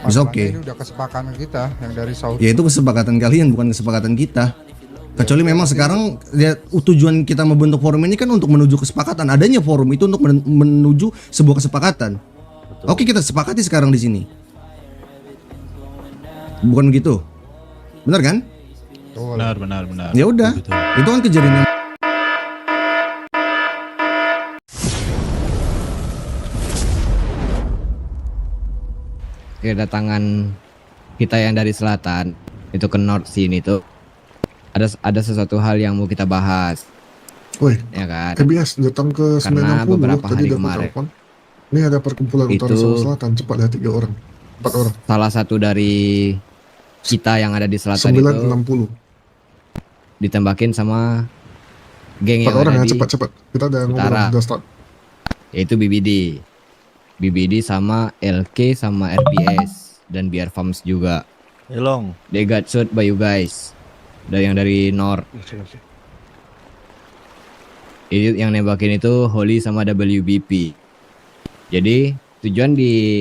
Masalahnya ini udah kesepakatan kita yang dari South. Ya itu kesepakatan kalian, bukan kesepakatan kita. Kecuali memang sekarang ya, tujuan kita membentuk forum ini kan untuk menuju kesepakatan. Adanya forum itu untuk menuju sebuah kesepakatan. Betul. Oke, kita sepakati sekarang di sini. Bukan begitu? Benar kan? Benar. Ya udah, itu kan kejadian yang... Kedatangan kita yang dari selatan itu ke north sini tuh ada sesuatu hal yang mau kita bahas. Woi, ya kan? KBS datang ke Karena 960 beberapa tadi hari dapat kemarin telepon. Ini ada perkumpulan utara sama selatan, cepat lihat 3 orang, 4 orang. Salah satu dari kita yang ada di selatan 960. itu ditembakin sama geng 4 yang orang ada ya, di cepat. Kita ada ngobrol, utara. udah start. Yaitu BBD sama LK sama RPS dan BR Farms juga. Elong. They got shot by you guys. Dari yang dari North. Ini yang nembakin itu Holly sama WBP. Jadi tujuan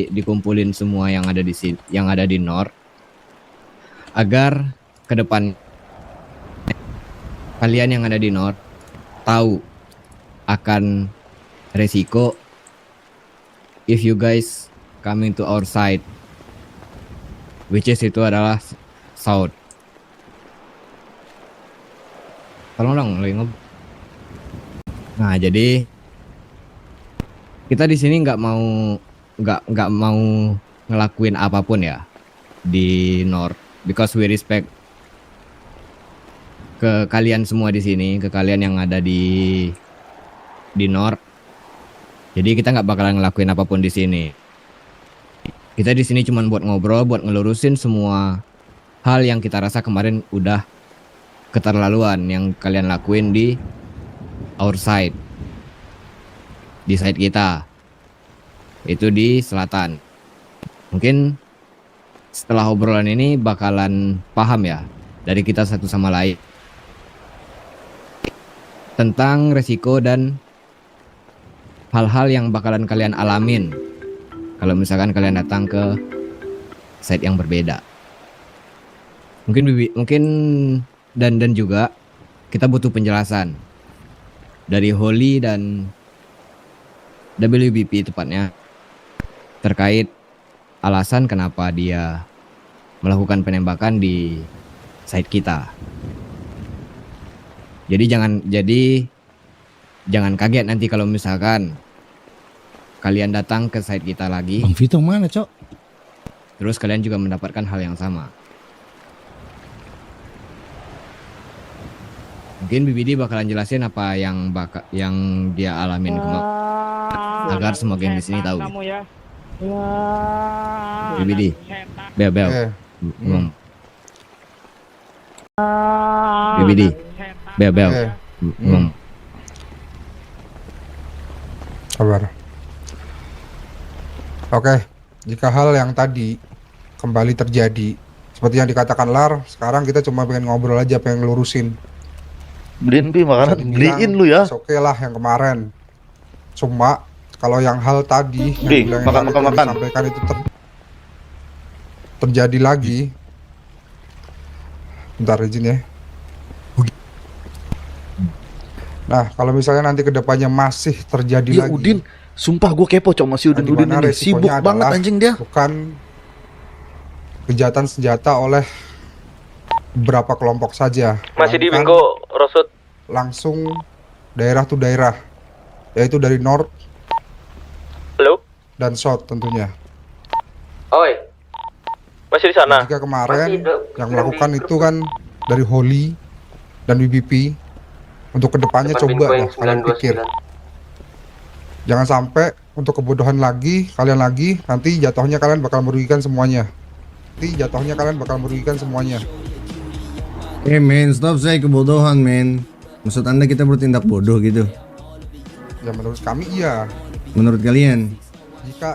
dikumpulin semua yang ada di sini, yang ada di North, agar ke depan kalian yang ada di North tahu akan resiko if you guys coming to our side, which is itu adalah South. Tolong dong, lagi ngobrol. Nah, jadi kita di sini nggak mau ngelakuin apapun ya di North, because we respect ke kalian semua di sini, ke kalian yang ada di North. Jadi kita nggak bakalan ngelakuin apapun di sini. Kita di sini cuma buat ngobrol, buat ngelurusin semua hal yang kita rasa kemarin udah keterlaluan yang kalian lakuin di our side, di side kita, itu di selatan. Mungkin setelah obrolan ini bakalan paham ya dari kita satu sama lain tentang resiko dan hal-hal yang bakalan kalian alamin kalau misalkan kalian datang ke site yang berbeda. Mungkin dan juga kita butuh penjelasan dari Holly dan WBP tepatnya terkait alasan kenapa dia melakukan penembakan di site kita. Jadi jangan kaget nanti kalau misalkan kalian datang ke site kita lagi. Bang Vito mana, Cok? Terus kalian juga mendapatkan hal yang sama. Mungkin BBD bakalan jelasin apa yang dia alamin kemarin agar semua geng di sini tahu. Ya. BBD. Bel. BBD. Bel. Kabar. Oke, jika hal yang tadi kembali terjadi seperti yang dikatakan Lar, sekarang kita cuma pengen ngobrol aja, pengen ngelurusin. Beliin Pi makanan, beliin lu ya. Oke lah yang kemarin. Cuma kalau yang hal tadi Bi, yang makan. disampaikan itu terjadi lagi. Bentar izin ya. Nah, kalau misalnya nanti kedepannya masih terjadi Iya, lagi. Udin, sumpah gue kepo cok masih Udin ini sibuk banget anjing dia. Bukan kejahatan senjata oleh beberapa kelompok saja. Masih di Bingo, Rosut. Langsung daerah to daerah, yaitu dari North, Halo? dan South tentunya. Oi, masih di sana? Jika kemarin yang melakukan itu kan dari Holly dan BBP, untuk kedepannya coba lah kalian pikir. Jangan sampai untuk kebodohan lagi, kalian lagi, nanti jatuhnya kalian bakal merugikan semuanya. Men, stop saya kebodohan, men. Maksud Anda kita bertindak bodoh gitu? Ya menurut kami iya. Menurut kalian?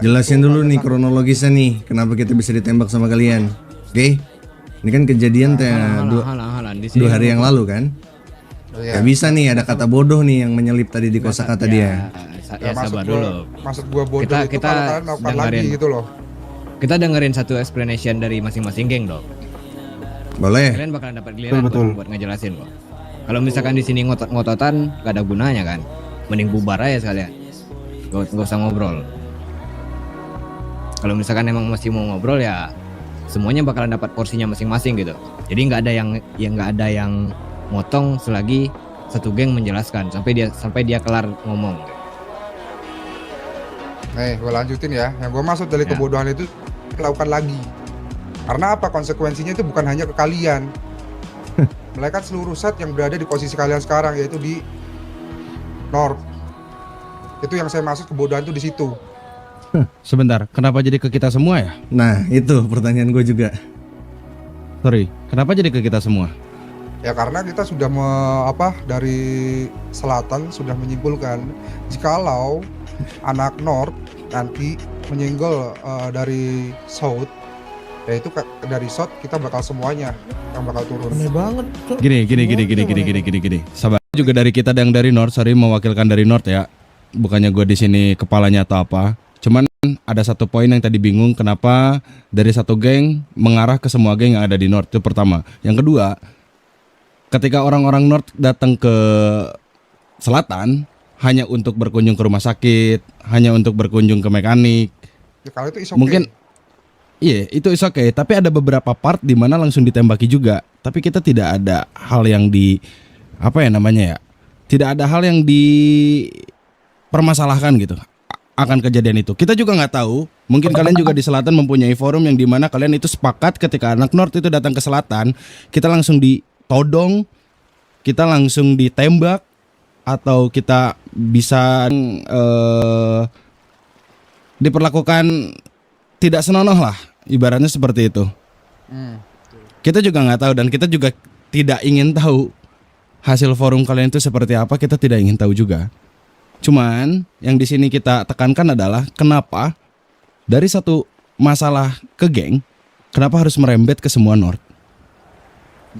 Jelasin dulu nih kronologisnya nih, kenapa kita bisa ditembak sama kalian. Oke? Ini kan kejadian dua hari yang lalu kan? Gak bisa nih ada kata bodoh nih yang menyelip tadi di kosakata dia. Ya sabar dulu. Maksud gua bodoh itu kalau kalian melakukan lagi gitu loh. Kita dengerin satu explanation dari masing-masing geng dong. Boleh. Kalian bakalan dapat giliran buat ngejelasin kok. Kalau misalkan di sini ngotot-ngototan gak ada gunanya kan. Mending bubar aja sekalian. Gak usah ngobrol. Kalau misalkan emang masih mau ngobrol ya semuanya bakalan dapat porsinya masing-masing gitu. Jadi nggak ada yang motong selagi satu geng menjelaskan sampai dia kelar ngomong. Gue lanjutin ya. Yang gue maksud dari kebodohan itu lakukan lagi. Karena apa? Konsekuensinya itu bukan hanya ke kalian, melainkan seluruh set yang berada di posisi kalian sekarang, yaitu di North. Itu yang saya maksud kebodohan itu di situ. Sebentar, kenapa jadi ke kita semua ya? Nah, itu pertanyaan gue juga. Sorry, kenapa jadi ke kita semua? Ya karena kita sudah dari selatan sudah menyimpulkan jikalau anak North nanti menyenggol dari South, yaitu dari South kita bakal semuanya yang bakal turun. Aneh banget, Cok. Gini. Sabar. Juga dari kita yang dari North, sorry mewakilkan dari North ya. Bukannya gue di sini kepalanya atau apa. Cuman ada satu poin yang tadi bingung kenapa dari satu geng mengarah ke semua geng yang ada di North. Itu pertama. Yang kedua, ketika orang-orang North datang ke selatan hanya untuk berkunjung ke rumah sakit, hanya untuk berkunjung ke mekanik. Ya, kalau itu is okay. Mungkin iya, itu is okay, tapi ada beberapa part di mana langsung ditembaki juga. Tapi kita tidak ada hal yang tidak ada hal yang dipermasalahkan gitu akan kejadian itu. Kita juga nggak tahu. Mungkin kalian juga di selatan mempunyai forum yang dimana kalian itu sepakat ketika anak North itu datang ke selatan, kita langsung ditodong, kita langsung ditembak, atau kita bisa diperlakukan tidak senonoh lah, ibaratnya seperti itu. Kita juga nggak tahu dan kita juga tidak ingin tahu hasil forum kalian itu seperti apa. Kita tidak ingin tahu juga. Cuman yang di sini kita tekankan adalah kenapa dari satu masalah ke geng, kenapa harus merembet ke semua North?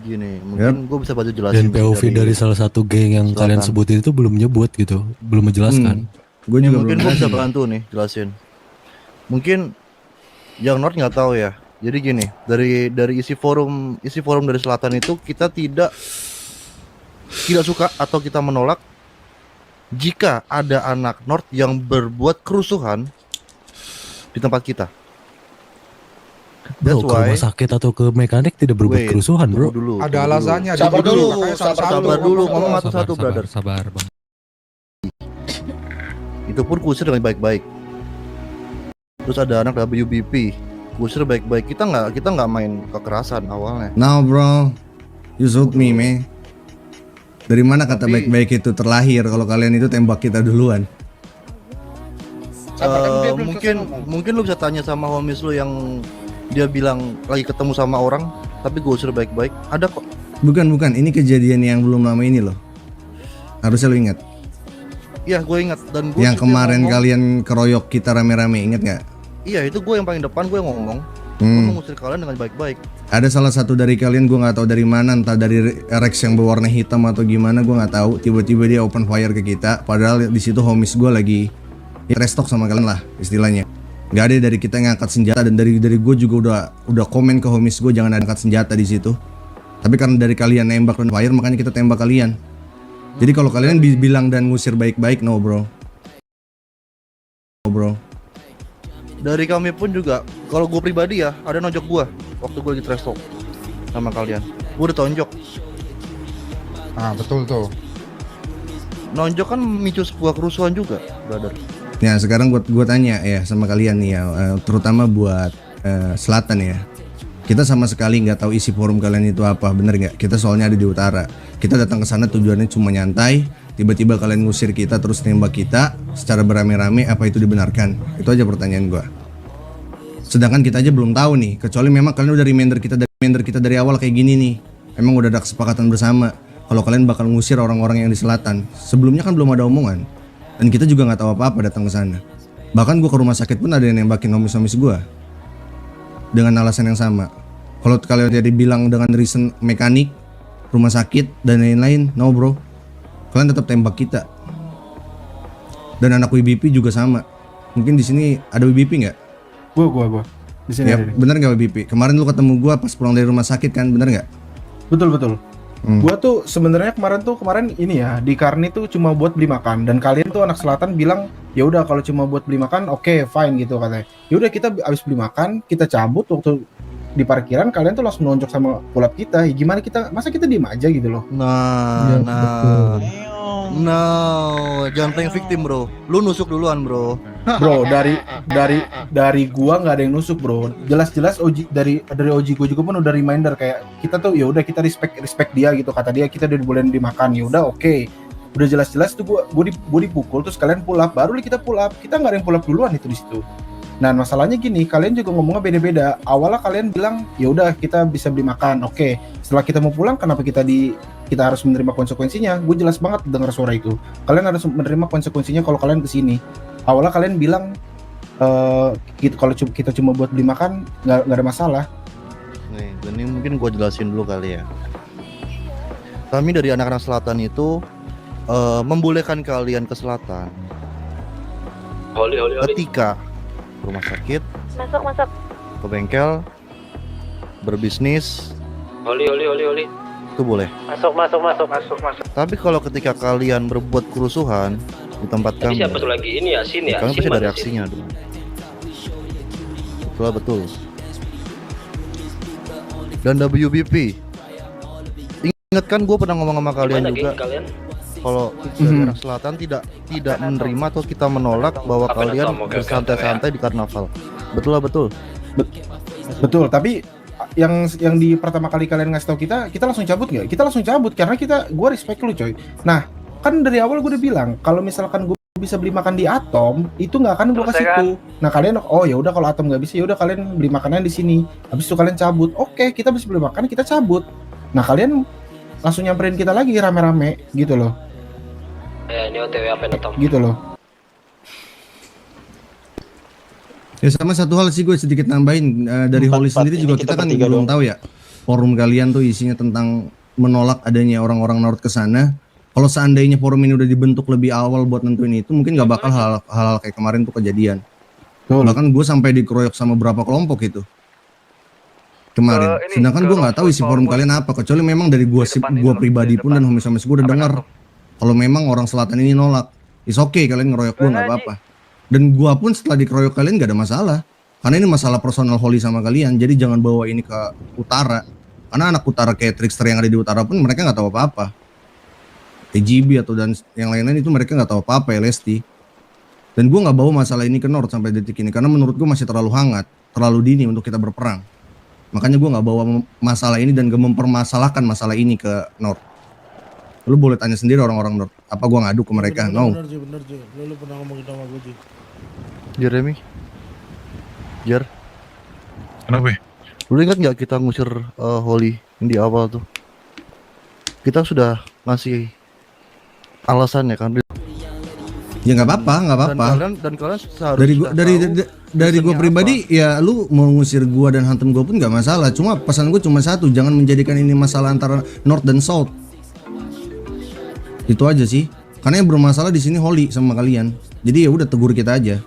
Gini, mungkin gue bisa bantu jelasin. Dan POV dari salah satu geng yang selatan kalian sebutin itu belum nyebut gitu, belum menjelaskan. Gue juga mungkin gue bisa bantu nih jelasin. Mungkin yang North nggak tahu ya. Jadi gini, dari isi forum dari selatan itu kita tidak suka atau kita menolak jika ada anak North yang berbuat kerusuhan di tempat kita. Bro, ke rumah sakit atau ke mekanik tidak berbuat kerusuhan, bro. Ada alasannya. Sabar dulu, ngomong satu-satu, brother. Sabar, bang. Itu pun kusir dengan baik-baik. Terus ada anak WBP, kusir baik-baik. Kita nggak main kekerasan awalnya. Now bro, you shoot me, man. Dari mana kata baik-baik itu terlahir kalau kalian itu tembak kita duluan? Mungkin lu bisa tanya sama homies lu yang dia bilang lagi ketemu sama orang tapi gue usir baik-baik. Ada kok. Bukan, ini kejadian yang belum lama ini loh. Harusnya lu ingat. Iya, gue ingat. Dan gue yang kemarin kalian keroyok kita rame-rame, inget nggak? Iya, itu gue yang paling depan, gue ngomong. Gue mengusir kalian dengan baik-baik. Ada salah satu dari kalian, gue nggak tahu dari mana, entah dari Rex yang berwarna hitam atau gimana, gue nggak tahu. Tiba-tiba dia open fire ke kita, padahal di situ homies gue lagi trash talk sama kalian lah istilahnya. Nggak ada dari kita yang angkat senjata, dan dari gue juga udah komen ke homies gue jangan angkat senjata di situ. Tapi karena dari kalian nembak dan fire, makanya kita tembak kalian. Jadi kalau kalian bilang dan ngusir baik-baik, no bro. Dari kami pun juga, kalau gue pribadi ya, ada nonjok gue waktu gue lagi trash talk sama kalian. Gue udah tonjok. Ah, betul tuh. Nonjok kan memicu sebuah kerusuhan juga, brother. Ya sekarang gue tanya ya sama kalian nih ya, terutama buat selatan ya. Kita sama sekali nggak tahu isi forum kalian itu apa, bener nggak? Kita soalnya ada di utara. Kita datang ke sana tujuannya cuma nyantai. Tiba-tiba kalian ngusir kita terus nembak kita secara beramai-ramai, apa itu dibenarkan? Itu aja pertanyaan gua. Sedangkan kita aja belum tahu nih, kecuali memang kalian udah reminder kita dari awal kayak gini nih. Emang udah ada kesepakatan bersama kalau kalian bakal ngusir orang-orang yang di selatan. Sebelumnya kan belum ada omongan. Dan kita juga nggak tahu apa-apa datang ke sana. Bahkan gua ke rumah sakit pun ada yang nembakin homies-homies gua dengan alasan yang sama. Kalau kalian jadi bilang dengan reason mekanik, rumah sakit dan lain-lain, no bro. Kalian tetap tembak kita. Dan anak WBP juga sama. Mungkin di sini ada WBP nggak? Gua. di sini. Ya, bener nggak BP? Kemarin lu ketemu gua pas pulang dari rumah sakit kan, bener nggak? Betul. Gua tuh sebenarnya kemarin ini ya di Karni tuh cuma buat beli makan, dan kalian tuh anak selatan bilang ya udah kalau cuma buat beli makan oke, fine gitu katanya. Ya udah kita habis beli makan kita cabut, waktu di parkiran kalian tuh langsung nonjok sama pulap kita. Ya, gimana kita, masa kita diem aja gitu loh. Jangan playing victim bro. Lu nusuk duluan bro. Bro, dari gua nggak ada yang nusuk bro. Jelas-jelas dari Oji gua juga pun udah reminder kayak kita tuh ya udah kita respect dia gitu, kata dia kita udah boleh dimakan. Ya udah oke. Udah jelas-jelas tuh gua dipukul terus kalian pull up, baru kita pull up. Kita nggak ada yang pull up duluan itu di situ. Nah, masalahnya gini, kalian juga ngomongnya beda-beda. Awalnya kalian bilang ya udah kita bisa beli makan. Oke. Setelah kita mau pulang, kenapa kita harus menerima konsekuensinya? Gue jelas banget dengar suara itu. Kalian harus menerima konsekuensinya kalau kalian kesini. Awalnya kalian bilang kalau kita cuma buat beli makan nggak ada masalah. Nih, ini mungkin gue jelasin dulu kali ya. Kami dari anak-anak selatan itu membolehkan kalian ke selatan ketika ke rumah sakit, Masuk. ke bengkel, berbisnis, Oli. itu boleh. Masuk. Tapi kalau ketika kalian berbuat kerusuhan di tempat kami, Siapa tuh lagi? Ini ya, sini ya. kami pasti Sin ada mana, reaksinya dong. Betul. Dan WBP, ingatkan gue pernah ngomong sama kalian Gimana, juga, geng, kalian? kalau dari arah selatan tidak menerima atau kita menolak bahwa Apa kalian nama? Oke, bersantai-santai di karnaval. Betul. Betul, tapi yang di pertama kali kalian ngasih tahu kita langsung cabut nggak? Kita langsung cabut karena gue respect lu coy. Nah, kan dari awal gue udah bilang kalau misalkan gue bisa beli makan di Atom itu nggak akan gue kasih tuh. Nah kalian ya udah kalau Atom nggak bisa ya udah kalian beli makanan di sini. Habis itu kalian cabut. Oke, kita bisa beli makan, kita cabut. Nah kalian langsung nyamperin kita lagi rame-rame gitu loh. Ini OTW apa Tom? Gitu loh. Ya sama satu hal sih gue sedikit nambahin dari Holy sendiri juga kita kan belum tahu ya forum kalian tuh isinya tentang menolak adanya orang-orang North ke sana. Kalau seandainya forum ini udah dibentuk lebih awal buat nentuin itu, mungkin nggak bakal hal-hal kayak kemarin tuh kejadian. Bahkan gue sampai dikeroyok sama berapa kelompok itu kemarin. Sedangkan gue nggak tahu isi forum kalian apa, kecuali memang dari gue pribadi pun dan homies-homies gue udah dengar kalau memang orang selatan ini nolak. It's okay kalian ngeroyok gue nggak apa-apa. Dan gua pun setelah dikeroyok kalian gak ada masalah. Karena ini masalah personal Holy sama kalian. Jadi jangan bawa ini ke utara. Karena anak utara kayak Trickster yang ada di utara pun mereka gak tahu apa-apa. TGB atau dan yang lain-lain itu mereka gak tahu apa-apa ya Lesti. Dan gua gak bawa masalah ini ke North sampai detik ini. Karena menurut gua masih terlalu hangat. Terlalu dini untuk kita berperang. Makanya gua gak bawa masalah ini dan gak mempermasalahkan masalah ini ke North. Lu boleh tanya sendiri orang-orang North. Apa gua ngadu ke mereka? No. Bener, Lu pernah ngomong gitu sama gue, Ji. Jeremy, Kenapa? lu ingat nggak kita ngusir Holy di awal tuh? Kita sudah ngasih alasan ya kan? Ya nggak apa-apa. Dan kalian seharusnya dari gue pribadi ya lu mau ngusir gua dan hantem gua pun nggak masalah. Cuma pesan gue cuma satu, jangan menjadikan ini masalah antara North dan South. Itu aja sih. Karena yang bermasalah di sini Holy sama kalian. Jadi ya udah tegur kita aja.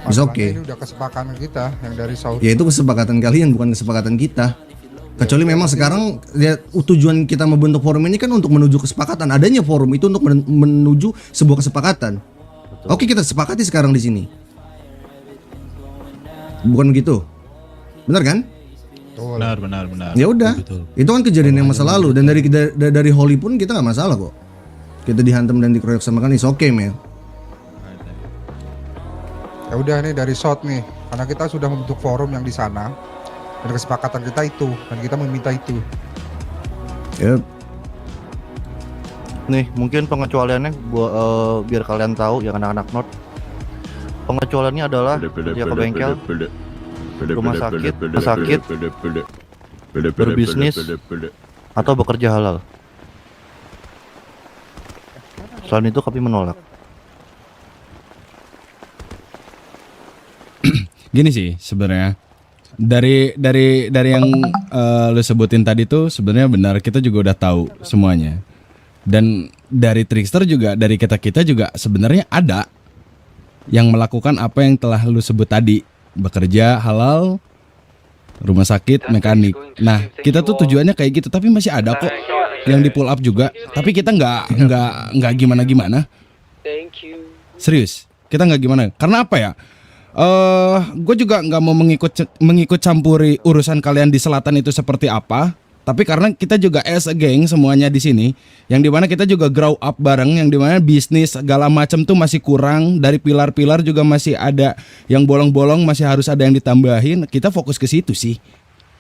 It's okay. Ini udah kesepakatan kita yang dari South. Ya itu kesepakatan kalian bukan kesepakatan kita. Kecuali memang sekarang ya, tujuan kita membentuk forum ini kan untuk menuju kesepakatan. Adanya forum itu untuk menuju sebuah kesepakatan. Betul. Oke, kita sepakati sekarang di sini. Bukan begitu? Benar kan? Benar. Ya udah. Itu kan kejadian yang masa lalu dan dari Holy pun kita nggak masalah kok. Kita dihantam dan dikeroyok sama kan, it's okay, man. Ya udah nih dari South nih, karena kita sudah membentuk forum yang di sana dan kesepakatan kita itu dan kita meminta itu. Yep. Nih mungkin pengecualiannya biar kalian tahu ya anak-anak North. Pengecualiannya adalah kerja ke bengkel, rumah sakit, berbisnis, atau bekerja halal. Selain itu kami menolak. Gini sih sebenarnya dari yang lu sebutin tadi tuh sebenarnya benar, kita juga udah tahu semuanya. Dan dari Trickster juga, dari kita juga sebenarnya ada yang melakukan apa yang telah lu sebut tadi, bekerja halal, rumah sakit, mekanik. Nah, kita tuh tujuannya kayak gitu, tapi masih ada kok yang di pull up juga. Tapi kita nggak gimana-gimana. Serius, kita nggak gimana. Karena apa ya? Gue juga nggak mau mengikut campuri urusan kalian di selatan itu seperti apa. Tapi karena kita juga as a gang semuanya di sini, yang dimana kita juga grow up bareng, yang dimana bisnis segala macam tuh masih kurang, dari pilar-pilar juga masih ada yang bolong-bolong, masih harus ada yang ditambahin. Kita fokus ke situ sih.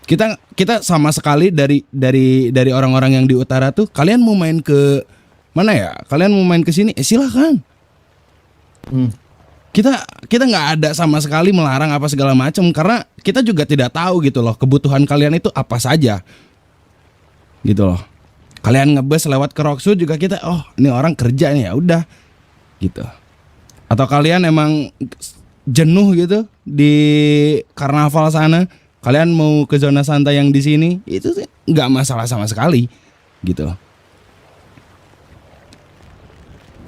Kita sama sekali dari orang-orang yang di utara tuh, kalian mau main ke mana ya? Kalian mau main ke sini? Silakan. Kita nggak ada sama sekali melarang apa segala macam, karena kita juga tidak tahu gitu loh kebutuhan kalian itu apa saja. Gitu loh. Kalian ngebus lewat ke Rocksu juga kita, oh ini orang kerja nih, ya udah gitu. Atau kalian emang jenuh gitu di karnaval sana, kalian mau ke zona santai yang di sini, itu nggak masalah sama sekali gitu.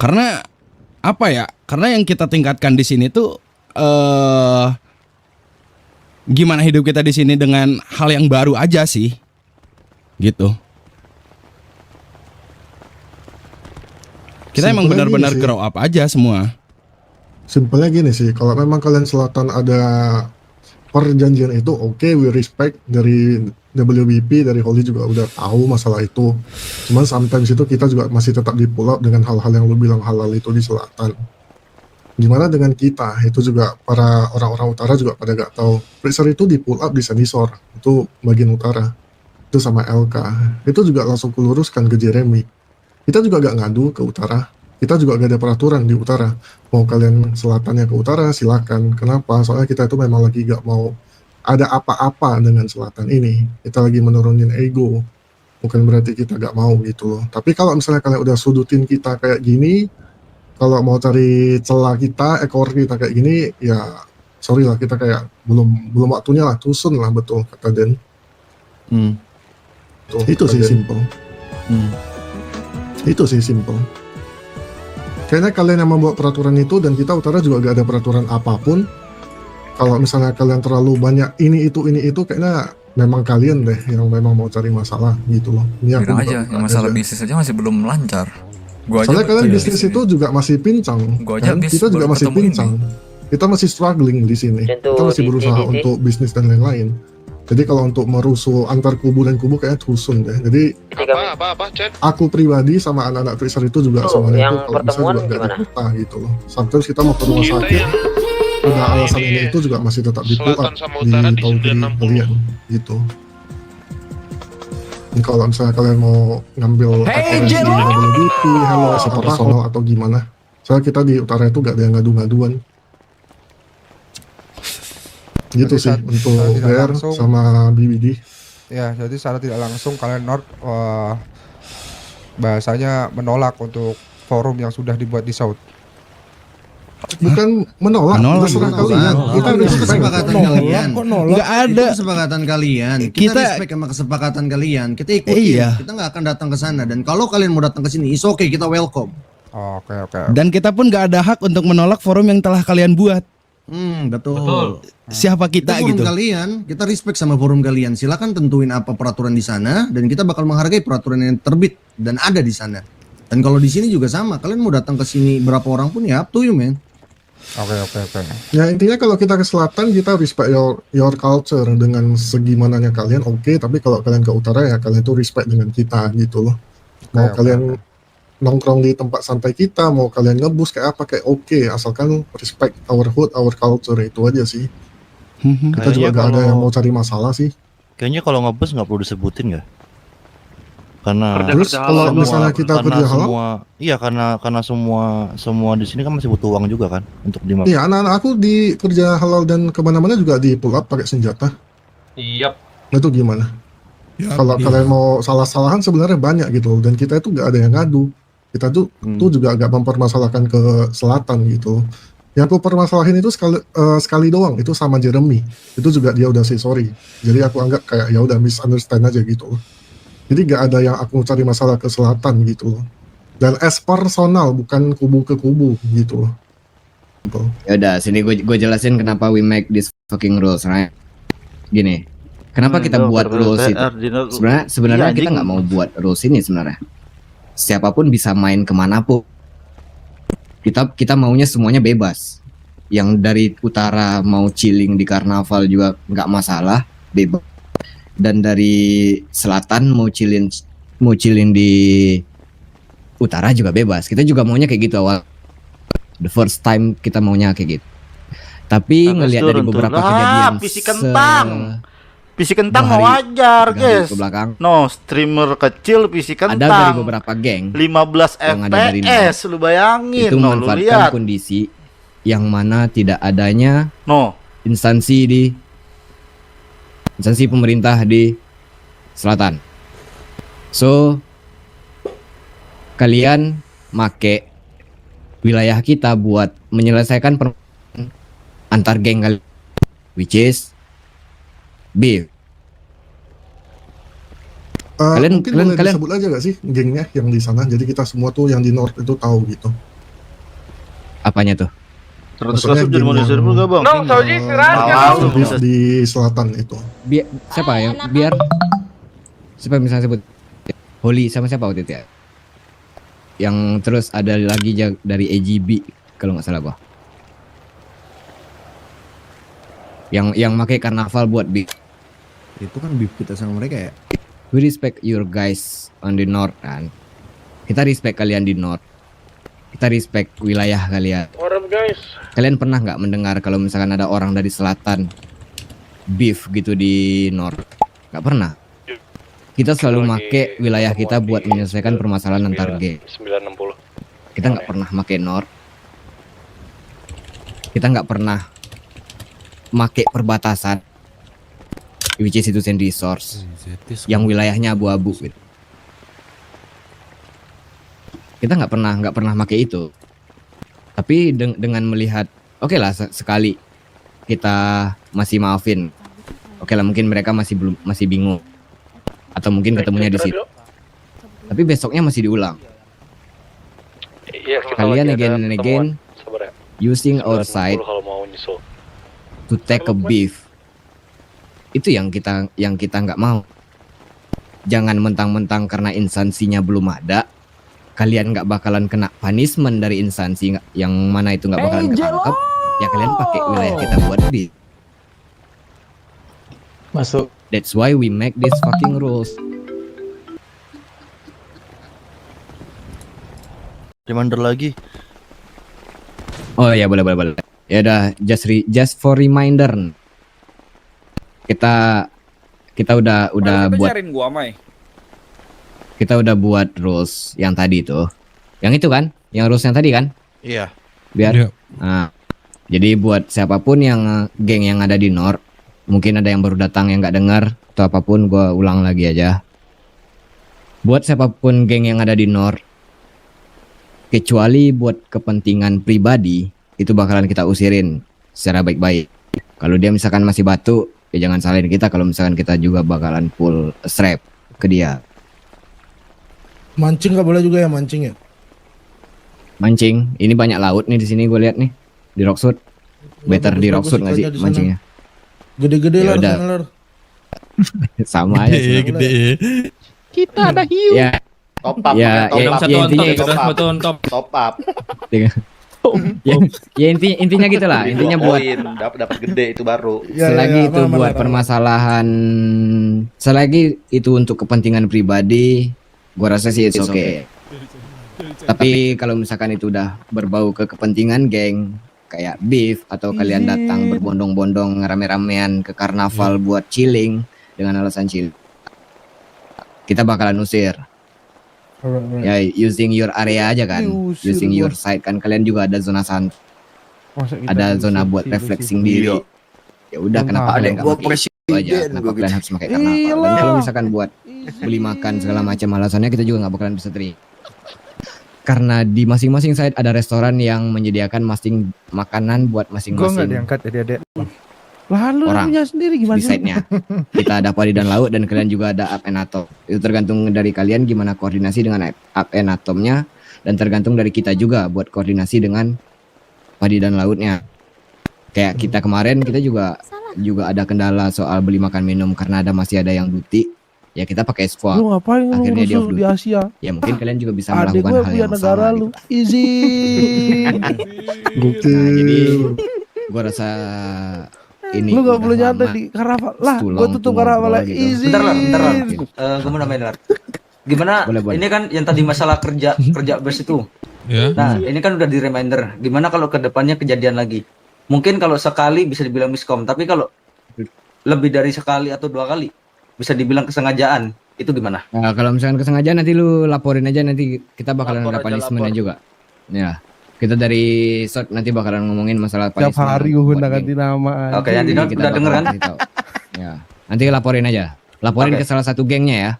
Karena apa ya? Karena yang kita tingkatkan di sini tuh gimana hidup kita di sini dengan hal yang baru aja sih. Gitu. Kita emang benar-benar grow up aja semua. Simpelnya gini sih, kalau memang kalian selatan ada perjanjian itu, oke, we respect. Dari WBP, dari Holly juga udah tahu masalah itu. Cuman sometimes itu kita juga masih tetap di pull up dengan hal-hal yang lu bilang halal itu di selatan. Gimana dengan kita? Itu juga para orang-orang utara juga pada gak tahu. Freezer itu di pull up di Sandisor, itu bagian utara. Itu sama LK. Itu juga langsung kuluruskan ke Jeremy. Kita juga gak ngadu ke utara. Kita juga gak ada peraturan di utara. Mau kalian selatannya ke utara, silakan. Kenapa? Soalnya kita itu memang lagi gak mau ada apa-apa dengan selatan ini. Kita lagi menurunin ego. Bukan berarti kita gak mau gitu loh. Tapi kalau misalnya kalian udah sudutin kita kayak gini, kalau mau cari celah kita, ekor kita kayak gini, ya sorry lah, kita kayak belum waktunya lah, tusun lah, betul kata Den. Tuh, itu sih simple. Itu sih simple. Kayaknya kalian yang membuat peraturan itu, dan kita utara juga gak ada peraturan apapun. Kalau misalnya kalian terlalu banyak ini itu, kayaknya memang kalian deh yang memang mau cari masalah gitu loh. Ini aku aja, yang masalah bisnis aja masih belum lancar. Soalnya kalian bisnis itu juga masih pincang, kan? Kita juga masih pincang. Kita masih struggling di sini. Kita masih berusaha untuk bisnis dan lain-lain. Jadi kalau untuk merusuh antar kubu dan kubu kayaknya tusun deh. Jadi aku pribadi sama anak-anak Freezer itu juga semuanya itu kalau bisa juga nggak di kota gitu loh. Sometimes kita mau ke rumah sakit, udah alasan ini itu juga masih tetap di pull up di tahun kalian gitu. Ini kalau misalnya kalian mau ngambil referensi di WBP, Hello, atau personal atau gimana. Soalnya kita di utara itu gak ada yang ngadu-ngaduan. Gitu sih untuk BR sama BBD. Ya, jadi secara tidak langsung kalian North bahasanya menolak untuk forum yang sudah dibuat di South. Bukan menolak, terserah kalian. Kita kesepakatan kalian. Nggak ada kesepakatan kalian. Kita respect sama kesepakatan kalian. Kita ikutin. Kita nggak akan datang ke sana. Dan kalau kalian mau datang ke sini, is okay, kita welcome. Oke. Dan kita pun nggak ada hak untuk menolak forum yang telah kalian buat. Betul. Siapa kita itu gitu? Kalian, kita respect sama forum kalian. Silakan tentuin apa peraturan di sana, dan kita bakal menghargai peraturan yang terbit dan ada di sana. Dan kalau di sini juga sama. Kalian mau datang ke sini berapa orang pun ya up to you, man. Oke. Ya intinya kalau kita ke selatan kita respect your culture dengan segimananya kalian, oke. Tapi kalau kalian ke utara ya kalian tuh respect dengan kita gitu loh. Mau kalian nongkrong di tempat santai kita, mau kalian ngebus kayak apa kayak oke, asalkan respect our hood, our culture, itu aja sih. Kita juga gak ada yang mau cari masalah sih. Kayaknya kalau ngebus nggak perlu disebutin nggak? Karena terus kalau misalnya kita kerja halal, iya karena semua di sini kan masih butuh uang juga kan untuk dimakan. Iya, anak-anak aku di kerja halal dan kemana-mana juga di pull up pakai senjata. Iya. Itu gimana? Kalau kalian mau salah-salahan sebenarnya banyak gitu, dan kita itu nggak ada yang ngadu. Kita tuh juga agak mempermasalahkan ke selatan gitu. Yang aku permasalahin itu sekali doang, itu sama Jeremy. Itu juga dia udah say sorry. Jadi aku anggap kayak ya udah misunderstand aja gitu. Jadi gak ada yang aku cari masalah ke selatan gitu loh. Dan as personal, bukan kubu ke kubu gitu loh. Ya udah, sini gue jelasin kenapa we make this fucking rules, right? Gini, kenapa kita buat rules itu? Sebenarnya Iya, kita anjing. nggak mau buat rules ini sebenarnya. Siapapun bisa main kemanapun. Kita maunya semuanya bebas. Yang dari utara mau chilling di karnaval juga nggak masalah, bebas. Dan dari selatan mau chilling di utara juga bebas. Kita juga maunya kayak gitu awal. The first time kita maunya kayak gitu. Tapi ngelihat dari beberapa kejadian Pisi kentang. Pisi kentang Dua mau hari, wajar, 3 hari guys. ke belakang, No, streamer kecil pisi kentang. ada dari beberapa geng 15 yang ada dari FPS, lu bayangin. itu No, lu memanfaatkan lihat. kondisi yang mana tidak adanya No, instansi pemerintah di selatan. So kalian make wilayah kita buat menyelesaikan antar geng kalian, which is beef. Kalian- Mungkin kalian- boleh kalian- disebut aja gak sih gengnya yang di sana, jadi kita semua tuh yang di North itu tahu gitu. Apanya tuh? Maksudnya jadi mau geng disuruh yang- gak bang? Tahu di selatan itu. Siapa yang biar siapa yang misalnya sebut Holly sama siapa waktu itu ya? Yang terus ada lagi dari AGB kalau nggak salah gua. Yang pakai karnaval buat beef. Itu kan beef kita sama mereka ya. We respect your guys on the north kan. Kita respect kalian di north. Kita respect wilayah kalian. Kalian pernah nggak mendengar kalau misalkan ada orang dari selatan beef gitu di north? Nggak pernah. Kita selalu make wilayah kita buat menyelesaikan permasalahan antar geng. 960. Kita nggak pernah make north. Kita nggak pernah make perbatasan, which is itu send resource, yang wilayahnya abu-abu gitu. Kita nggak pernah make itu. Tapi dengan melihat, oke lah sekali kita masih maafin. Oke lah mungkin mereka masih bingung. Atau mungkin ketemunya di situ. Tapi besoknya masih diulang. Iya, Kalian again and again Sabar ya. using our side Kalau mau nyusul. to take a beef. Itu yang kita nggak mau. Jangan mentang-mentang karena instansinya belum ada, kalian nggak bakalan kena punishment dari instansi yang mana itu nggak bakalan ketangkap. Ya kalian pakai wilayah kita buat beef. Masuk. That's why we make these fucking rules. Reminder lagi. Oh ya boleh. Ya udah just for reminder. Kita udah buat kita udah buat rules yang tadi tuh. Yang itu kan? Yang rules yang tadi kan? Iya. Biar Iya. Nah, jadi buat siapapun yang geng yang ada di North, mungkin ada yang baru datang yang nggak dengar atau apapun, gua ulang lagi aja. Buat siapapun geng yang ada di North, kecuali buat kepentingan pribadi, itu bakalan kita usirin secara baik-baik. Kalau dia misalkan masih batu, ya jangan salahin kita kalau misalkan kita juga bakalan full strap ke dia. Mancing nggak boleh juga ya, mancing ya? Mancing, ini banyak laut nih di sini gue lihat nih di Rockwood. Better di Rockwood nggak sih Bagus-bagus aja di sana. mancingnya? Gede-gede Ya lah udah. sana lar. Sama aja sih. Gede. Kita ada hiu. Ya, Top up. ya, ya, ya intinya Top up. ya intinya gitulah. Intinya buat dapat gede itu baru. Ya, selagi ya, itu aman, buat aman. permasalahan, selagi itu untuk kepentingan pribadi, gua rasa sih it's okay. Tapi kalau misalkan itu udah berbau ke kepentingan geng, kayak beef atau kalian datang berbondong-bondong rame-ramean ke karnaval buat chilling dengan alasan chill, kita bakalan usir. Alright. Ya using your area aja kan, Usir using gua. your side kan, kalian juga ada zona Masa kita ada diusir zona buat sih, refreshing diusir? diri. Ya udah, kenapa kalian nggak pakai itu aja? Kenapa kalian harus pakai karnaval? Dan kalau misalkan buat beli makan segala macam alasannya, kita juga nggak bakalan bisa terima. Karena di masing-masing side ada restoran yang menyediakan makanan buat masing-masing Lalu orang punya sendiri gimana di sih? side-nya. Kita ada padi dan laut, dan kalian juga ada up and atom. Itu tergantung dari kalian gimana koordinasi dengan up and atomnya, dan tergantung dari kita juga buat koordinasi dengan padi dan lautnya. Kayak kita kemarin kita juga ada kendala soal beli makan minum karena masih ada yang duty. Ya kita pakai squad. Lu ngapain lu Akhirnya dia rusuh di Asia? Ya mungkin kalian juga bisa Adik melakukan gue hal punya yang negara sama. lu. Gitu. Izin. Jadi gua rasa ini Lu gak udah perlu nyantai lama di Karaval. Lah, tulang gue tutup Karaval lah. gitu. Izin. Bentar lah. Gue mau nambahin Lar. Gimana? Boleh. Ini kan yang tadi masalah kerja bus itu. Ya. Nah, ini kan udah di reminder. Gimana kalau kedepannya kejadian lagi? Mungkin kalau sekali bisa dibilang miskom, tapi kalau lebih dari sekali atau 2 kali bisa dibilang kesengajaan. Itu gimana? Nah, kalau misalkan kesengajaan nanti lu laporin aja, nanti kita bakalan Lapor ada aja, punishment-nya lapor. juga. Ya. Kita dari shot nanti bakalan ngomongin masalah Tiap punishment hari gue buat ganti geng. nama. Oke, yang di Jadi note kita udah denger kan? bakalan kasih tahu. Ya. Nanti laporin aja. Laporin Oke. ke salah satu gengnya ya.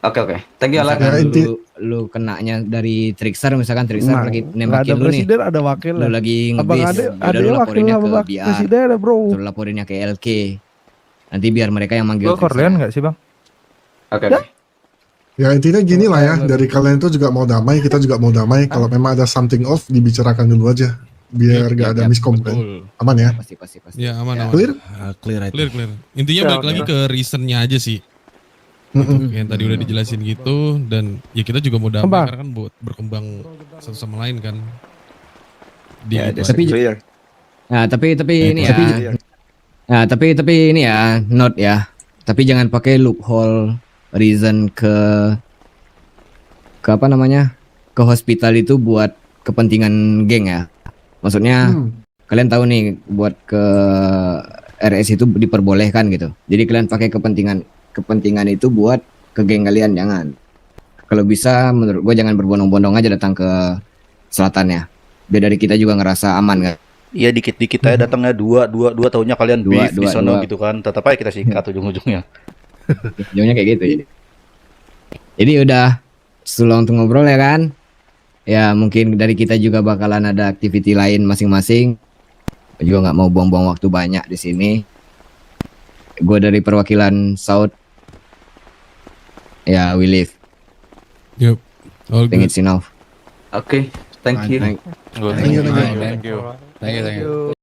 Oke. Thank you, Lar. Misalkan Ya, inti- lu kenanya dari Trickster, misalkan Trickster Nah, lagi Gak nembakin ada lu nih. presiden, ada wakil. Lu lagi Abang ngebis. ada Udah lu wakil laporinnya sama ke bak BR. presiden ada bro. Lu laporinnya ke LK. Nanti biar mereka yang manggil. nggak sih bang? Oke. Ya intinya gini lah ya, dari kalian tuh juga mau damai, kita juga mau damai. Kalau memang ada something off, dibicarakan dulu aja, biar gak ada miskom kan. Aman ya? Pasti. Ya aman. Clear? Clear aja. Clear. Intinya balik lagi ke reasonnya aja sih. Yang tadi udah dijelasin gitu, dan ya kita juga mau damai Kembang. karena kan buat berkembang satu sama lain kan. Tapi tapi ini ya. Nah, tapi ini ya, note ya. Tapi jangan pakai loophole reason ke apa namanya? Ke hospital itu buat kepentingan geng ya. Maksudnya kalian tahu nih buat ke RS itu diperbolehkan gitu. Jadi kalian pakai kepentingan itu buat ke geng kalian, jangan. Kalau bisa menurut gua jangan berbondong-bondong aja datang ke selatannya. Biar dari kita juga ngerasa aman kan. Iya dikit-dikit aja datangnya dua tahunnya kalian Dua, beef di sono dua. gitu kan. Tetap aja kita sikat ujung-ujungnya. Jauhnya kayak gitu jadi udah selang untuk ngobrol ya kan. Ya mungkin dari kita juga bakalan ada activity lain masing-masing. Gua juga nggak mau buang-buang waktu banyak di sini. Gue dari perwakilan South. Ya we live. Yup. All Think good. it's enough. Oke. Thank you. Thank- Thank you. Thank you.